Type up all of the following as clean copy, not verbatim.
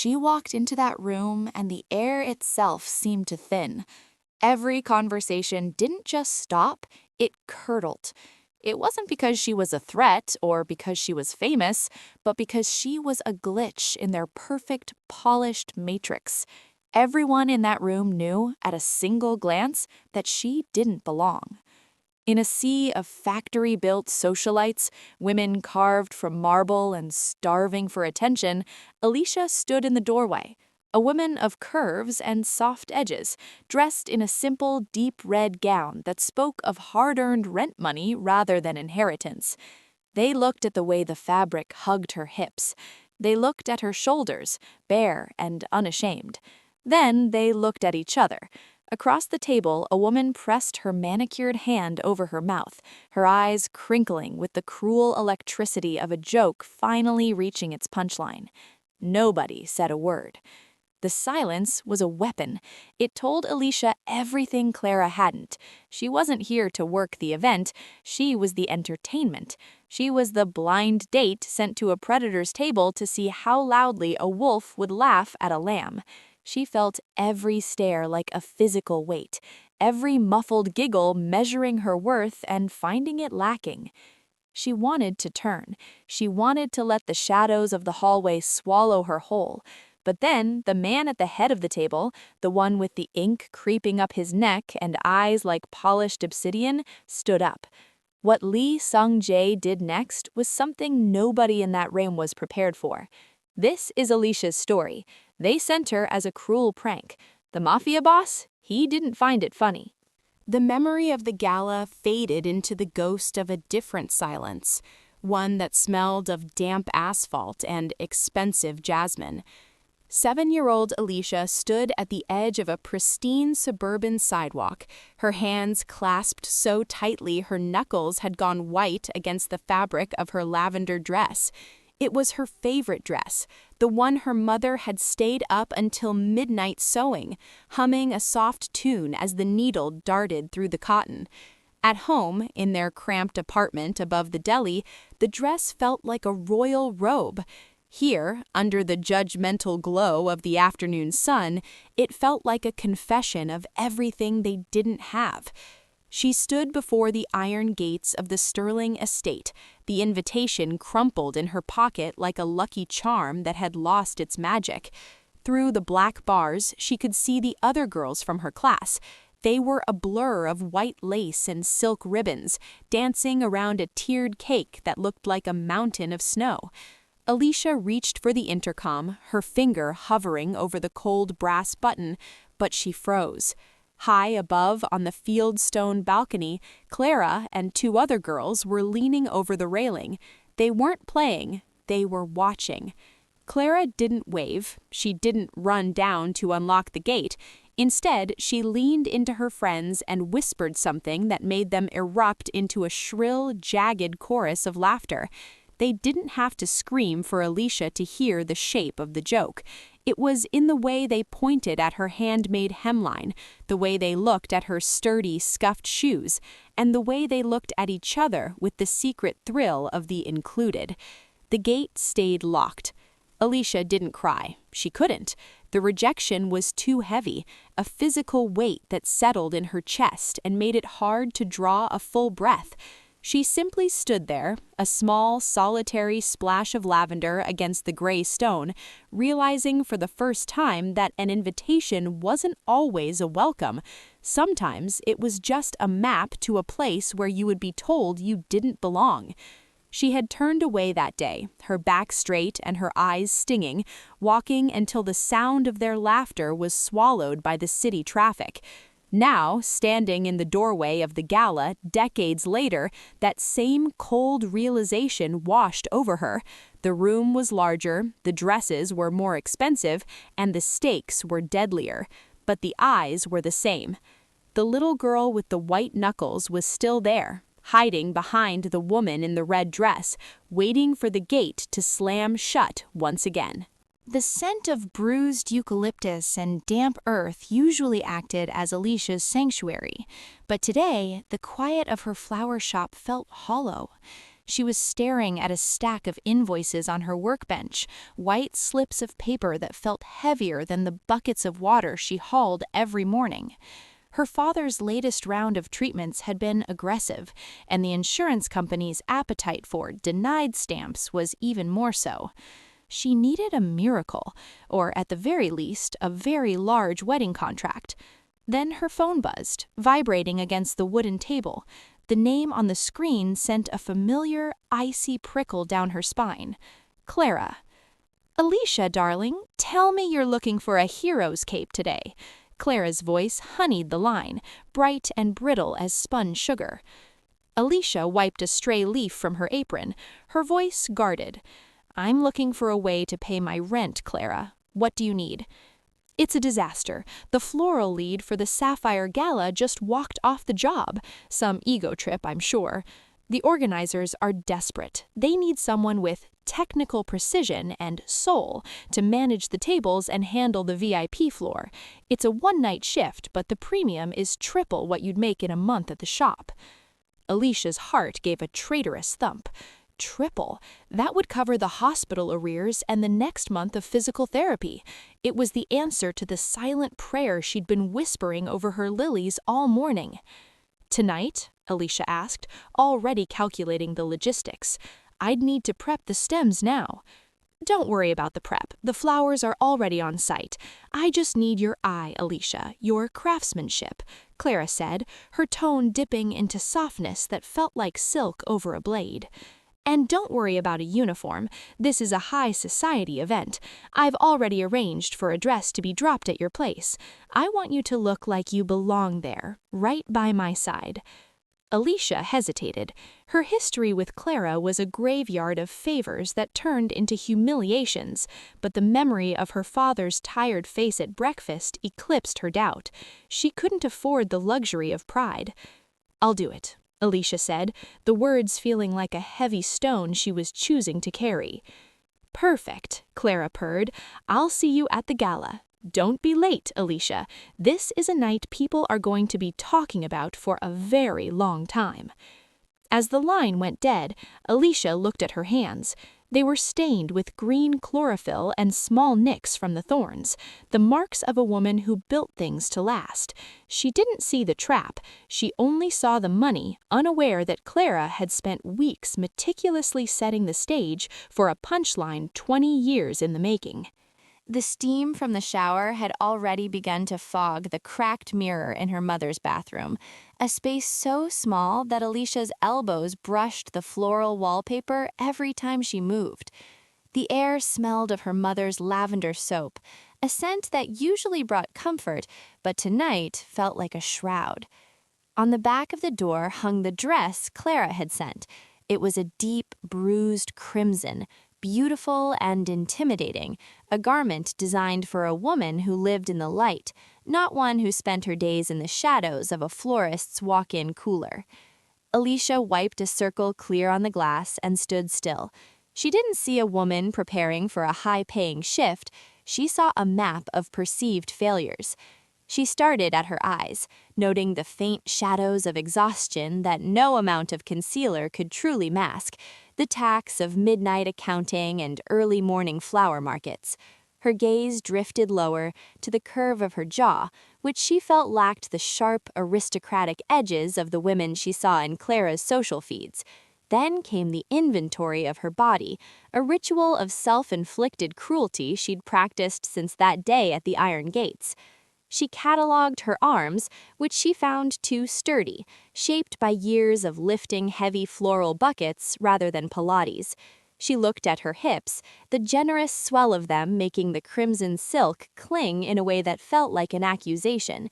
She walked into that room and the air itself seemed to thin. Every conversation didn't just stop, it curdled. It wasn't because she was a threat or because she was famous, but because she was a glitch in their perfect, polished matrix. Everyone in that room knew, at a single glance, that she didn't belong. In a sea of factory-built socialites, women carved from marble and starving for attention, Alicia stood in the doorway, a woman of curves and soft edges, dressed in a simple, deep red gown that spoke of hard-earned rent money rather than inheritance. They looked at the way the fabric hugged her hips. They looked at her shoulders, bare and unashamed. Then they looked at each other. Across the table, a woman pressed her manicured hand over her mouth, her eyes crinkling with the cruel electricity of a joke finally reaching its punchline. Nobody said a word. The silence was a weapon. It told Alicia everything Clara hadn't. She wasn't here to work the event. She was the entertainment. She was the blind date sent to a predator's table to see how loudly a wolf would laugh at a lamb. She felt every stare like a physical weight, every muffled giggle measuring her worth and finding it lacking. She wanted to turn. She wanted to let the shadows of the hallway swallow her whole. But then the man at the head of the table, the one with the ink creeping up his neck and eyes like polished obsidian, stood up. What Lee Sung-jae did next was something nobody in that room was prepared for. This is Alicia's story. They sent her as a cruel prank. The Mafia boss? He didn't find it funny. The memory of the gala faded into the ghost of a different silence, one that smelled of damp asphalt and expensive jasmine. 7-year-old Alicia stood at the edge of a pristine suburban sidewalk, her hands clasped so tightly her knuckles had gone white against the fabric of her lavender dress. It was her favorite dress, the one her mother had stayed up until midnight sewing, humming a soft tune as the needle darted through the cotton. At home, in their cramped apartment above the deli, the dress felt like a royal robe. Here, under the judgmental glow of the afternoon sun, it felt like a confession of everything they didn't have. She stood before the iron gates of the Sterling estate, the invitation crumpled in her pocket like a lucky charm that had lost its magic. Through the black bars, she could see the other girls from her class. They were a blur of white lace and silk ribbons, dancing around a tiered cake that looked like a mountain of snow. Alicia reached for the intercom, her finger hovering over the cold brass button, but she froze. High above on the fieldstone balcony, Clara and 2 other girls were leaning over the railing. They weren't playing, they were watching. Clara didn't wave, she didn't run down to unlock the gate. Instead, she leaned into her friends and whispered something that made them erupt into a shrill, jagged chorus of laughter. They didn't have to scream for Alicia to hear the shape of the joke. It was in the way they pointed at her handmade hemline, the way they looked at her sturdy, scuffed shoes, and the way they looked at each other with the secret thrill of the included. The gate stayed locked. Alicia didn't cry. She couldn't. The rejection was too heavy, a physical weight that settled in her chest and made it hard to draw a full breath. She simply stood there, a small, solitary splash of lavender against the gray stone, realizing for the first time that an invitation wasn't always a welcome. Sometimes it was just a map to a place where you would be told you didn't belong. She had turned away that day, her back straight and her eyes stinging, walking until the sound of their laughter was swallowed by the city traffic. Now, standing in the doorway of the gala decades later, that same cold realization washed over her. The room was larger, the dresses were more expensive, and the stakes were deadlier. But the eyes were the same. The little girl with the white knuckles was still there, hiding behind the woman in the red dress, waiting for the gate to slam shut once again. The scent of bruised eucalyptus and damp earth usually acted as Alicia's sanctuary, but today the quiet of her flower shop felt hollow. She was staring at a stack of invoices on her workbench, white slips of paper that felt heavier than the buckets of water she hauled every morning. Her father's latest round of treatments had been aggressive, and the insurance company's appetite for denied stamps was even more so. She needed a miracle, or at the very least, a very large wedding contract. Then her phone buzzed, vibrating against the wooden table. The name on the screen sent a familiar, icy prickle down her spine. Clara. "Alicia, darling, tell me you're looking for a hero's cape today." Clara's voice honeyed the line, bright and brittle as spun sugar. Alicia wiped a stray leaf from her apron, her voice guarded. "I'm looking for a way to pay my rent, Clara. What do you need?" "It's a disaster. The floral lead for the Sapphire Gala just walked off the job. Some ego trip, I'm sure. The organizers are desperate. They need someone with technical precision and soul to manage the tables and handle the VIP floor. It's a one-night shift, but the premium is triple what you'd make in a month at the shop." Alicia's heart gave a traitorous thump. Triple. That would cover the hospital arrears and the next month of physical therapy. It was the answer to the silent prayer she'd been whispering over her lilies all morning. "Tonight?" Alicia asked, already calculating the logistics. "I'd need to prep the stems now." "Don't worry about the prep. The flowers are already on site. I just need your eye, Alicia, your craftsmanship," Clara said, her tone dipping into softness that felt like silk over a blade. "And don't worry about a uniform. This is a high society event. I've already arranged for a dress to be dropped at your place. I want you to look like you belong there, right by my side." Alicia hesitated. Her history with Clara was a graveyard of favors that turned into humiliations, but the memory of her father's tired face at breakfast eclipsed her doubt. She couldn't afford the luxury of pride. "I'll do it," Alicia said, the words feeling like a heavy stone she was choosing to carry. "Perfect," Clara purred. "I'll see you at the gala. Don't be late, Alicia. This is a night people are going to be talking about for a very long time." As the line went dead, Alicia looked at her hands. They were stained with green chlorophyll and small nicks from the thorns, the marks of a woman who built things to last. She didn't see the trap. She only saw the money, unaware that Clara had spent weeks meticulously setting the stage for a punchline 20 years in the making. The steam from the shower had already begun to fog the cracked mirror in her mother's bathroom, a space so small that Alicia's elbows brushed the floral wallpaper every time she moved. The air smelled of her mother's lavender soap, a scent that usually brought comfort, but tonight felt like a shroud. On the back of the door hung the dress Clara had sent. It was a deep, bruised crimson, beautiful and intimidating, a garment designed for a woman who lived in the light, not one who spent her days in the shadows of a florist's walk-in cooler. Alicia wiped a circle clear on the glass and stood still. She didn't see a woman preparing for a high-paying shift. She saw a map of perceived failures. She started at her eyes, noting the faint shadows of exhaustion that no amount of concealer could truly mask, the tax of midnight accounting and early morning flower markets. Her gaze drifted lower to the curve of her jaw, which she felt lacked the sharp, aristocratic edges of the women she saw in Clara's social feeds. Then came the inventory of her body, a ritual of self-inflicted cruelty she'd practiced since that day at the Iron Gates. She catalogued her arms, which she found too sturdy, shaped by years of lifting heavy floral buckets rather than Pilates. She looked at her hips, the generous swell of them making the crimson silk cling in a way that felt like an accusation.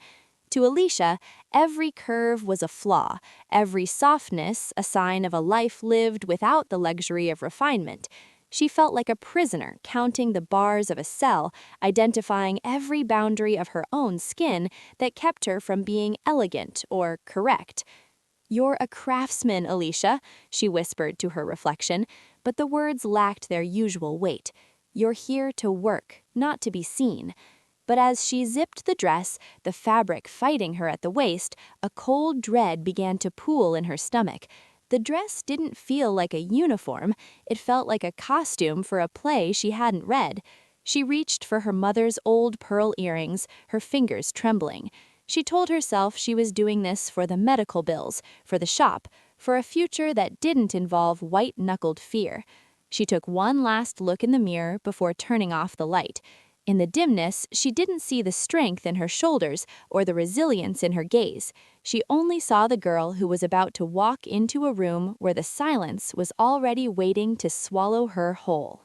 To Alicia, every curve was a flaw, every softness a sign of a life lived without the luxury of refinement. She felt like a prisoner counting the bars of a cell, identifying every boundary of her own skin that kept her from being elegant or correct. "You're a craftsman, Alicia," she whispered to her reflection, but the words lacked their usual weight. "You're here to work, not to be seen." But as she zipped the dress, the fabric fighting her at the waist, a cold dread began to pool in her stomach. The dress didn't feel like a uniform, it felt like a costume for a play she hadn't read. She reached for her mother's old pearl earrings, her fingers trembling. She told herself she was doing this for the medical bills, for the shop, for a future that didn't involve white-knuckled fear. She took one last look in the mirror before turning off the light. In the dimness, she didn't see the strength in her shoulders or the resilience in her gaze. She only saw the girl who was about to walk into a room where the silence was already waiting to swallow her whole.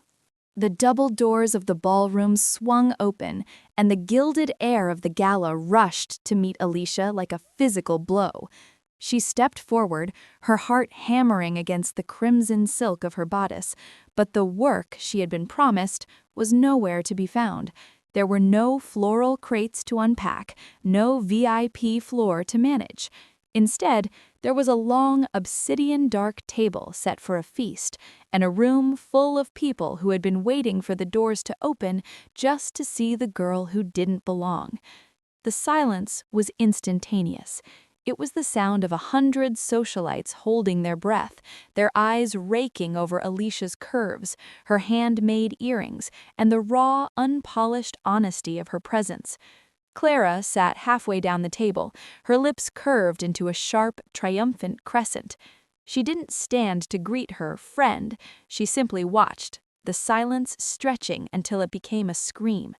The double doors of the ballroom swung open, and the gilded air of the gala rushed to meet Alicia like a physical blow. She stepped forward, her heart hammering against the crimson silk of her bodice, but the work she had been promised was nowhere to be found. There were no floral crates to unpack, no VIP floor to manage. Instead, there was a long, obsidian-dark table set for a feast, and a room full of people who had been waiting for the doors to open just to see the girl who didn't belong. The silence was instantaneous. It was the sound of 100 socialites holding their breath, their eyes raking over Alicia's curves, her handmade earrings, and the raw, unpolished honesty of her presence. Clara sat halfway down the table, her lips curved into a sharp, triumphant crescent. She didn't stand to greet her friend, she simply watched, the silence stretching until it became a scream.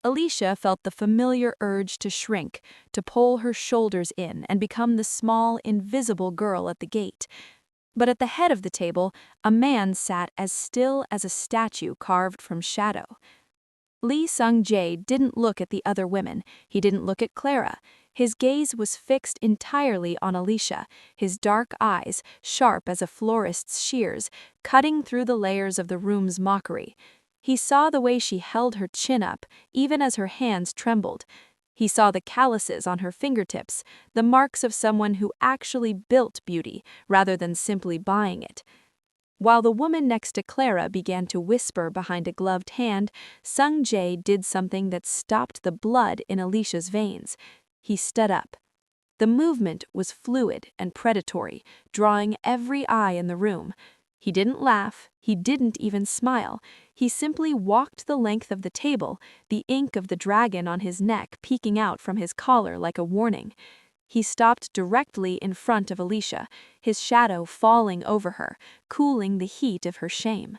Alicia felt the familiar urge to shrink, to pull her shoulders in and become the small, invisible girl at the gate. But at the head of the table, a man sat as still as a statue carved from shadow. Lee Sung-jae didn't look at the other women, he didn't look at Clara. His gaze was fixed entirely on Alicia, his dark eyes, sharp as a florist's shears, cutting through the layers of the room's mockery. He saw the way she held her chin up, even as her hands trembled. He saw the calluses on her fingertips, the marks of someone who actually built beauty, rather than simply buying it. While the woman next to Clara began to whisper behind a gloved hand, Sung-jae did something that stopped the blood in Alicia's veins. He stood up. The movement was fluid and predatory, drawing every eye in the room. He didn't laugh, he didn't even smile. He simply walked the length of the table, the ink of the dragon on his neck peeking out from his collar like a warning. He stopped directly in front of Alicia, his shadow falling over her, cooling the heat of her shame.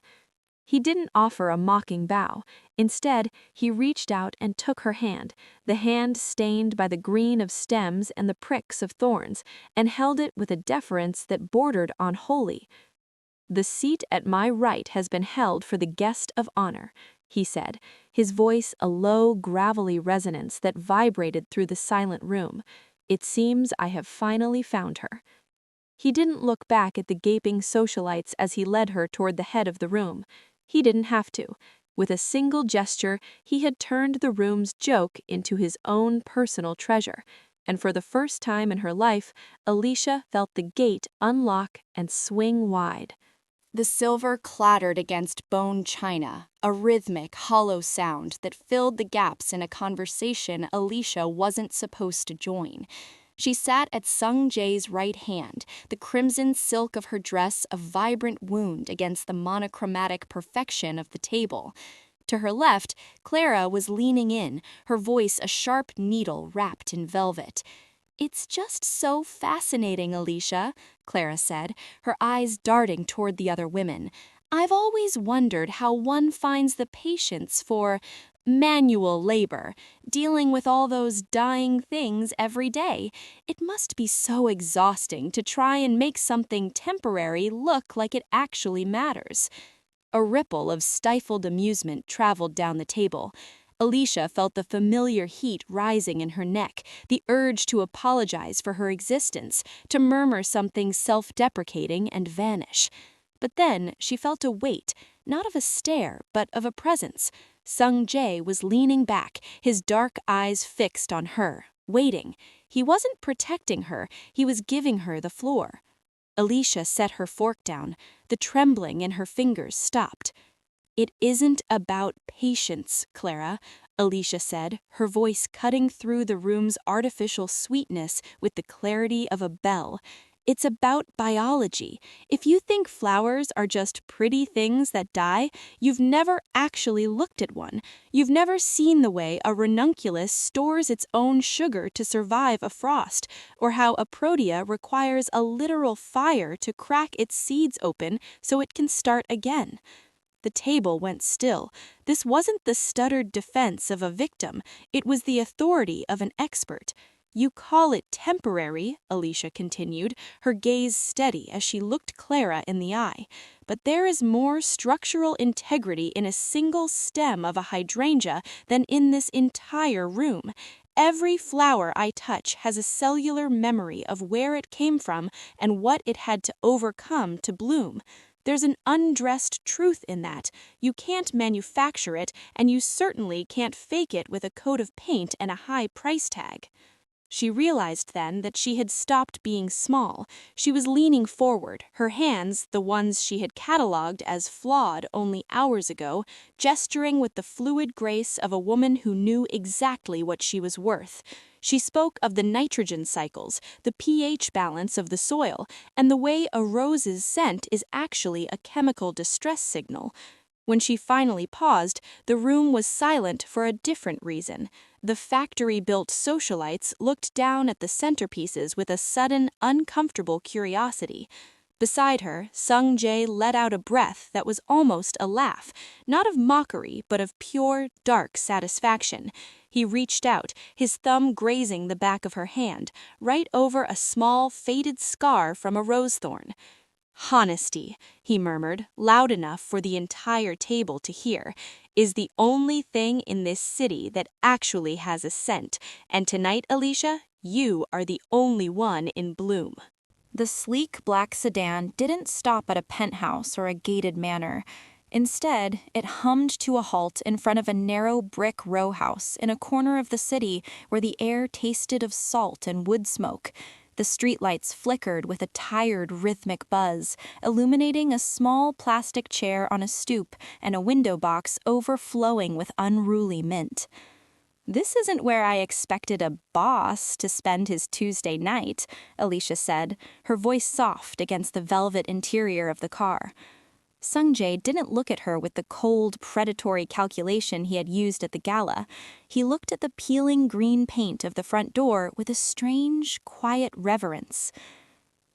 He didn't offer a mocking bow. Instead, he reached out and took her hand, the hand stained by the green of stems and the pricks of thorns, and held it with a deference that bordered on holy. "The seat at my right has been held for the guest of honor," he said, his voice a low, gravelly resonance that vibrated through the silent room. "It seems I have finally found her." He didn't look back at the gaping socialites as he led her toward the head of the room. He didn't have to. With a single gesture, he had turned the room's joke into his own personal treasure. And for the first time in her life, Alicia felt the gate unlock and swing wide. The silver clattered against bone china, a rhythmic, hollow sound that filled the gaps in a conversation Alicia wasn't supposed to join. She sat at Sung-jae's right hand, the crimson silk of her dress a vibrant wound against the monochromatic perfection of the table. To her left, Clara was leaning in, her voice a sharp needle wrapped in velvet. "It's just so fascinating, Alicia," Clara said, her eyes darting toward the other women. "I've always wondered how one finds the patience for manual labor, dealing with all those dying things every day. It must be so exhausting to try and make something temporary look like it actually matters." A ripple of stifled amusement traveled down the table. Alicia felt the familiar heat rising in her neck, the urge to apologize for her existence, to murmur something self-deprecating and vanish. But then she felt a weight, not of a stare, but of a presence. Sung-jae was leaning back, his dark eyes fixed on her, waiting. He wasn't protecting her, he was giving her the floor. Alicia set her fork down. The trembling in her fingers stopped. "It isn't about patience, Clara," Alicia said, her voice cutting through the room's artificial sweetness with the clarity of a bell. It's about biology. If you think flowers are just pretty things that die, you've never actually looked at one. You've never seen the way a ranunculus stores its own sugar to survive a frost, or how a protea requires a literal fire to crack its seeds open so it can start again. The table went still. This wasn't the stuttered defense of a victim, it was the authority of an expert. You call it temporary, Alicia continued, her gaze steady as she looked Clara in the eye. But there is more structural integrity in a single stem of a hydrangea than in this entire room. Every flower I touch has a cellular memory of where it came from and what it had to overcome to bloom. There's an undressed truth in that. You can't manufacture it, and you certainly can't fake it with a coat of paint and a high price tag. She realized then that she had stopped being small. She was leaning forward, her hands, the ones she had catalogued as flawed only hours ago, gesturing with the fluid grace of a woman who knew exactly what she was worth. She spoke of the nitrogen cycles, the pH balance of the soil, and the way a rose's scent is actually a chemical distress signal. When she finally paused, the room was silent for a different reason. The factory-built socialites looked down at the centerpieces with a sudden, uncomfortable curiosity. Beside her, Sung Jae let out a breath that was almost a laugh, not of mockery, but of pure, dark satisfaction. He reached out, his thumb grazing the back of her hand, right over a small, faded scar from a rose thorn. "Honesty," he murmured, loud enough for the entire table to hear, "is the only thing in this city that actually has a scent, and tonight, Alicia, you are the only one in bloom." The sleek black sedan didn't stop at a penthouse or a gated manor. Instead, it hummed to a halt in front of a narrow brick row house in a corner of the city where the air tasted of salt and wood smoke. The streetlights flickered with a tired, rhythmic buzz, illuminating a small plastic chair on a stoop and a window box overflowing with unruly mint. "This isn't where I expected a boss to spend his Tuesday night," Alicia said, her voice soft against the velvet interior of the car. Sung Jae didn't look at her with the cold, predatory calculation he had used at the gala. He looked at the peeling green paint of the front door with a strange, quiet reverence.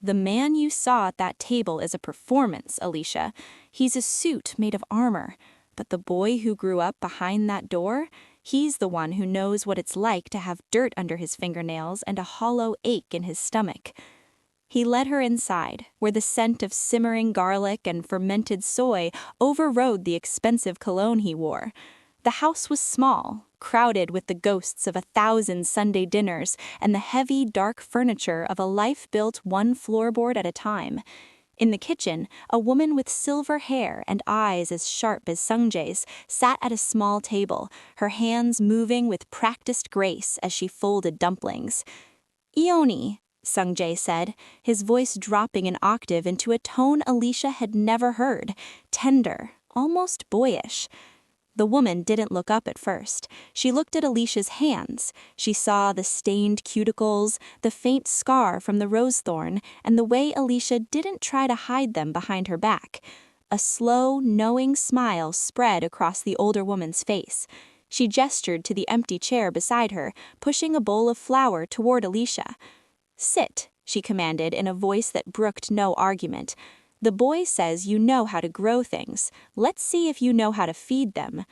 "The man you saw at that table is a performance, Alicia. He's a suit made of armor. But the boy who grew up behind that door, he's the one who knows what it's like to have dirt under his fingernails and a hollow ache in his stomach." He led her inside, where the scent of simmering garlic and fermented soy overrode the expensive cologne he wore. The house was small, crowded with the ghosts of 1,000 Sunday dinners and the heavy, dark furniture of a life built one floorboard at a time. In the kitchen, a woman with silver hair and eyes as sharp as Sung Jae's sat at a small table, her hands moving with practiced grace as she folded dumplings. "Ione," Sung Jae said, his voice dropping an octave into a tone Alicia had never heard, tender, almost boyish. The woman didn't look up at first. She looked at Alicia's hands. She saw the stained cuticles, the faint scar from the rose thorn, and the way Alicia didn't try to hide them behind her back. A slow, knowing smile spread across the older woman's face. She gestured to the empty chair beside her, pushing a bowl of flour toward Alicia. "Sit," she commanded in a voice that brooked no argument. "The boy says you know how to grow things. Let's see if you know how to feed them."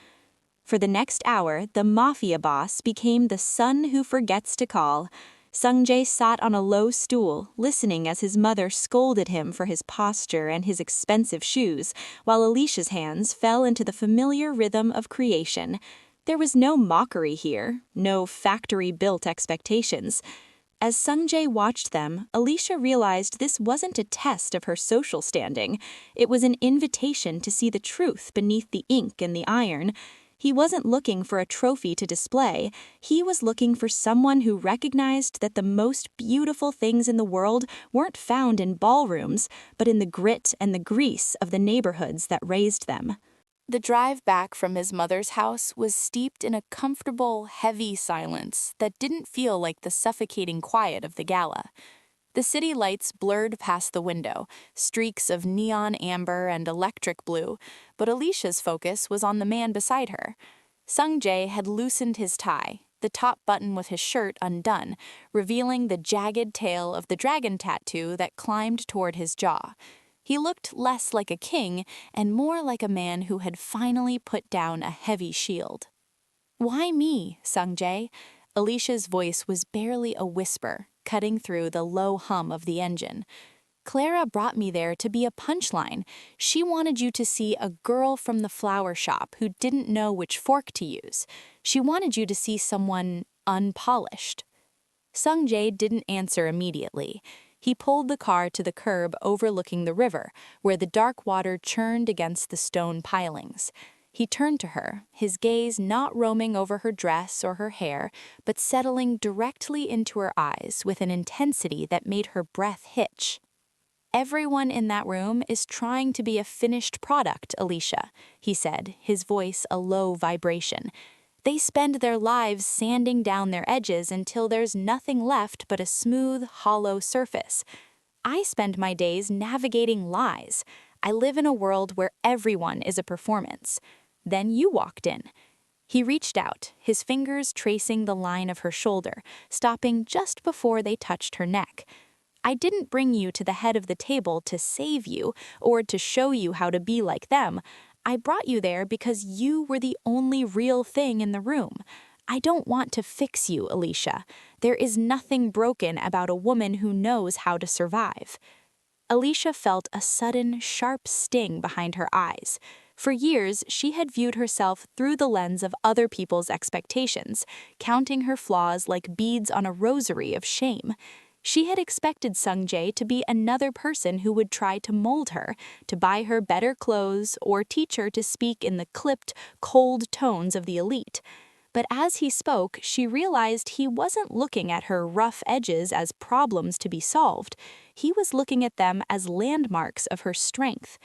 For the next hour, the Mafia boss became the son who forgets to call. Sung Jae sat on a low stool, listening as his mother scolded him for his posture and his expensive shoes, while Alicia's hands fell into the familiar rhythm of creation. There was no mockery here, no factory-built expectations. As Sung Jae watched them, Alicia realized this wasn't a test of her social standing. It was an invitation to see the truth beneath the ink and the iron. He wasn't looking for a trophy to display. He was looking for someone who recognized that the most beautiful things in the world weren't found in ballrooms, but in the grit and the grease of the neighborhoods that raised them. The drive back from his mother's house was steeped in a comfortable, heavy silence that didn't feel like the suffocating quiet of the gala. The city lights blurred past the window, streaks of neon amber and electric blue, but Alicia's focus was on the man beside her. Sung-jae had loosened his tie, the top button with his shirt undone, revealing the jagged tail of the dragon tattoo that climbed toward his jaw. He looked less like a king and more like a man who had finally put down a heavy shield. "Why me, Sung-jae?" Alicia's voice was barely a whisper, cutting through the low hum of the engine. "Clara brought me there to be a punchline. She wanted you to see a girl from the flower shop who didn't know which fork to use. She wanted you to see someone unpolished." Sung-jae didn't answer immediately. He pulled the car to the curb overlooking the river, where the dark water churned against the stone pilings. He turned to her, his gaze not roaming over her dress or her hair, but settling directly into her eyes with an intensity that made her breath hitch. "Everyone in that room is trying to be a finished product, Alicia," he said, his voice a low vibration. "They spend their lives sanding down their edges until there's nothing left but a smooth, hollow surface. I spend my days navigating lies. I live in a world where everyone is a performance." Then you walked in. He reached out, his fingers tracing the line of her shoulder, stopping just before they touched her neck. "I didn't bring you to the head of the table to save you or to show you how to be like them. I brought you there because you were the only real thing in the room. I don't want to fix you, Alicia. There is nothing broken about a woman who knows how to survive." Alicia felt a sudden, sharp sting behind her eyes. For years, she had viewed herself through the lens of other people's expectations, counting her flaws like beads on a rosary of shame. She had expected Sung-jae to be another person who would try to mold her, to buy her better clothes, or teach her to speak in the clipped, cold tones of the elite. But as he spoke, she realized he wasn't looking at her rough edges as problems to be solved. He was looking at them as landmarks of her strength.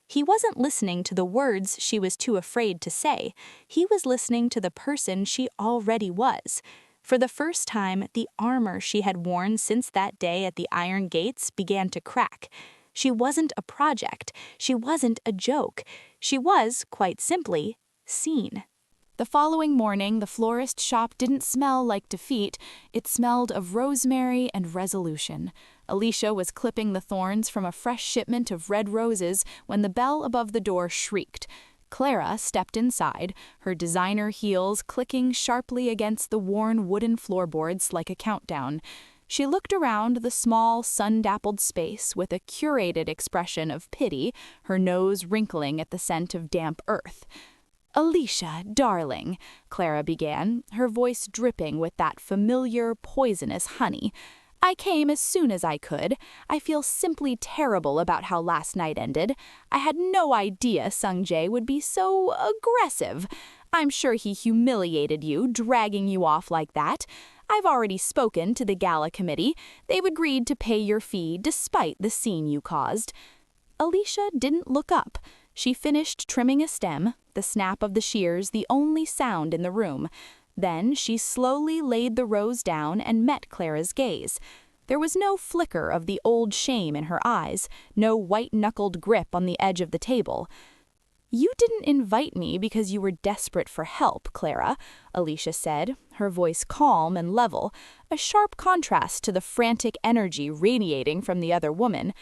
He wasn't listening to the words she was too afraid to say. He was listening to the person she already was. For the first time, the armor she had worn since that day at the iron gates began to crack. She wasn't a project. She wasn't a joke. She was, quite simply, seen. The following morning, the florist shop didn't smell like defeat. It smelled of rosemary and resolution. Alicia was clipping the thorns from a fresh shipment of red roses when the bell above the door shrieked. Clara stepped inside, her designer heels clicking sharply against the worn wooden floorboards like a countdown. She looked around the small, sun-dappled space with a curated expression of pity, her nose wrinkling at the scent of damp earth. "Alicia, darling," Clara began, her voice dripping with that familiar, poisonous honey. "I came as soon as I could. I feel simply terrible about how last night ended. I had no idea Sung-jae would be so aggressive. I'm sure he humiliated you, dragging you off like that. I've already spoken to the gala committee. They've agreed to pay your fee despite the scene you caused." Alicia didn't look up. She finished trimming a stem, the snap of the shears the only sound in the room. Then she slowly laid the rose down and met Clara's gaze. There was no flicker of the old shame in her eyes, no white-knuckled grip on the edge of the table. "You didn't invite me because you were desperate for help, Clara," Alicia said, her voice calm and level, a sharp contrast to the frantic energy radiating from the other woman.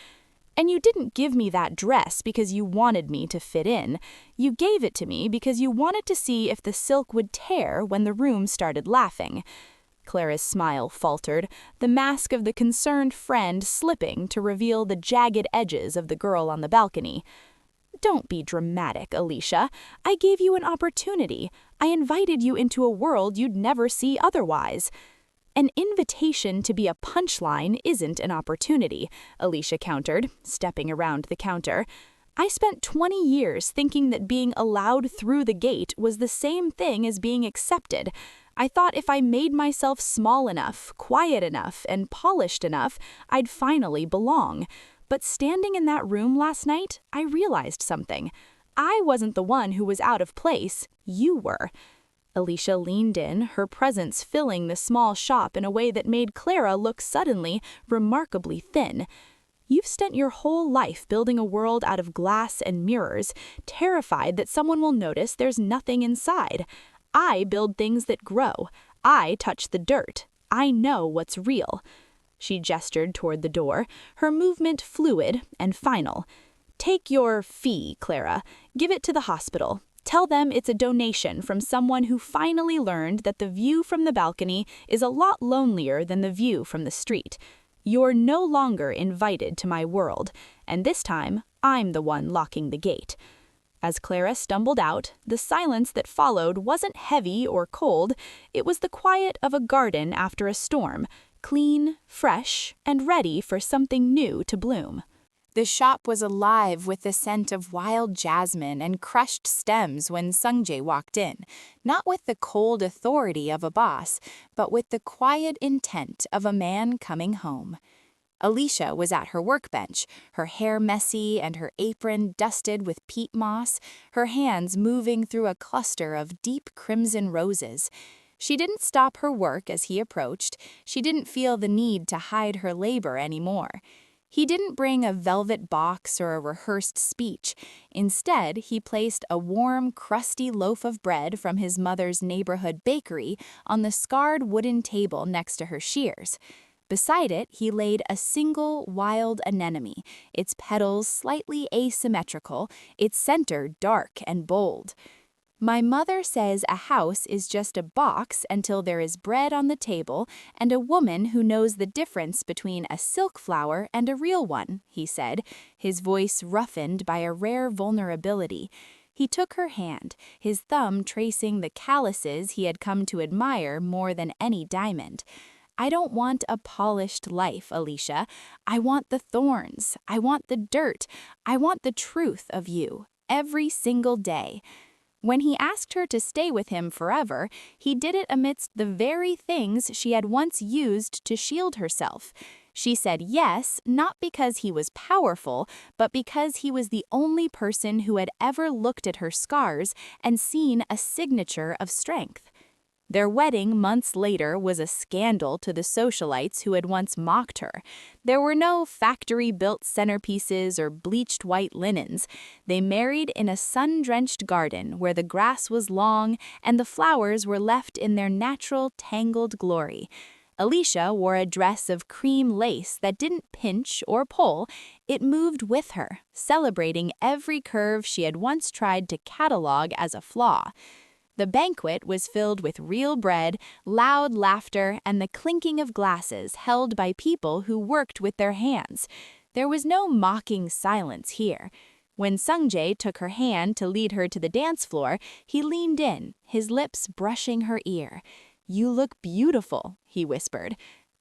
"And you didn't give me that dress because you wanted me to fit in. You gave it to me because you wanted to see if the silk would tear when the room started laughing." Clara's smile faltered, the mask of the concerned friend slipping to reveal the jagged edges of the girl on the balcony. "Don't be dramatic, Alicia. I gave you an opportunity. I invited you into a world you'd never see otherwise." "An invitation to be a punchline isn't an opportunity," Alicia countered, stepping around the counter. "I spent 20 years thinking that being allowed through the gate was the same thing as being accepted. I thought if I made myself small enough, quiet enough, and polished enough, I'd finally belong. But standing in that room last night, I realized something. I wasn't the one who was out of place. You were." Alicia leaned in, her presence filling the small shop in a way that made Clara look suddenly remarkably thin. You've spent your whole life building a world out of glass and mirrors, terrified that someone will notice there's nothing inside. I build things that grow. I touch the dirt. I know what's real. She gestured toward the door, her movement fluid and final. Take your fee, Clara. Give it to the hospital. Tell them it's a donation from someone who finally learned that the view from the balcony is a lot lonelier than the view from the street. You're no longer invited to my world, and this time, I'm the one locking the gate. As Clara stumbled out, the silence that followed wasn't heavy or cold, it was the quiet of a garden after a storm, clean, fresh, and ready for something new to bloom. The shop was alive with the scent of wild jasmine and crushed stems when Sungjae walked in, not with the cold authority of a boss, but with the quiet intent of a man coming home. Alicia was at her workbench, her hair messy and her apron dusted with peat moss, her hands moving through a cluster of deep crimson roses. She didn't stop her work as he approached. She didn't feel the need to hide her labor anymore. He didn't bring a velvet box or a rehearsed speech. Instead, he placed a warm, crusty loaf of bread from his mother's neighborhood bakery on the scarred wooden table next to her shears. Beside it, he laid a single wild anemone, its petals slightly asymmetrical, its center dark and bold. My mother says a house is just a box until there is bread on the table and a woman who knows the difference between a silk flower and a real one, he said, his voice roughened by a rare vulnerability. He took her hand, his thumb tracing the calluses he had come to admire more than any diamond. I don't want a polished life, Alicia. I want the thorns. I want the dirt. I want the truth of you, every single day. When he asked her to stay with him forever, he did it amidst the very things she had once used to shield herself. She said yes, not because he was powerful, but because he was the only person who had ever looked at her scars and seen a signature of strength. Their wedding months later was a scandal to the socialites who had once mocked her. There were no factory-built centerpieces or bleached white linens. They married in a sun-drenched garden where the grass was long and the flowers were left in their natural tangled glory. Alicia wore a dress of cream lace that didn't pinch or pull. It moved with her, celebrating every curve she had once tried to catalog as a flaw. The banquet was filled with real bread, loud laughter, and the clinking of glasses held by people who worked with their hands. There was no mocking silence here. When Sungjae took her hand to lead her to the dance floor, he leaned in, his lips brushing her ear. "You look beautiful," he whispered.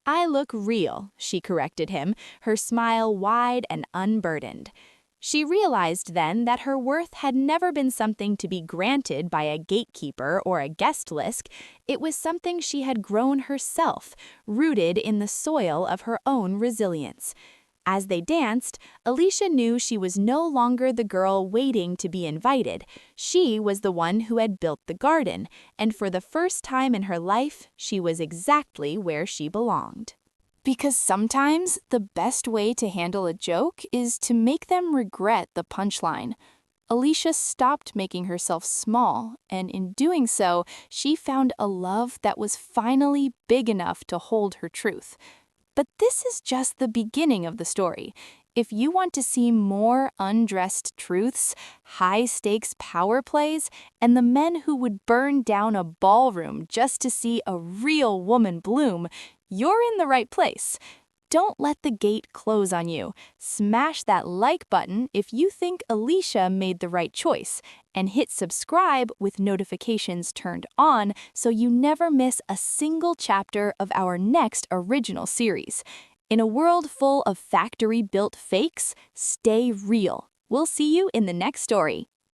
"I look real," she corrected him, her smile wide and unburdened. She realized then that her worth had never been something to be granted by a gatekeeper or a guest list. It was something she had grown herself, rooted in the soil of her own resilience. As they danced, Alicia knew she was no longer the girl waiting to be invited. She was the one who had built the garden, and for the first time in her life, she was exactly where she belonged. Because sometimes the best way to handle a joke is to make them regret the punchline. Alicia stopped making herself small, and in doing so, she found a love that was finally big enough to hold her truth. But this is just the beginning of the story. If you want to see more undressed truths, high-stakes power plays, and the men who would burn down a ballroom just to see a real woman bloom, you're in the right place. Don't let the gate close on you. Smash that like button if you think Alicia made the right choice, and hit subscribe with notifications turned on so you never miss a single chapter of our next original series. In a world full of factory-built fakes, stay real. We'll see you in the next story.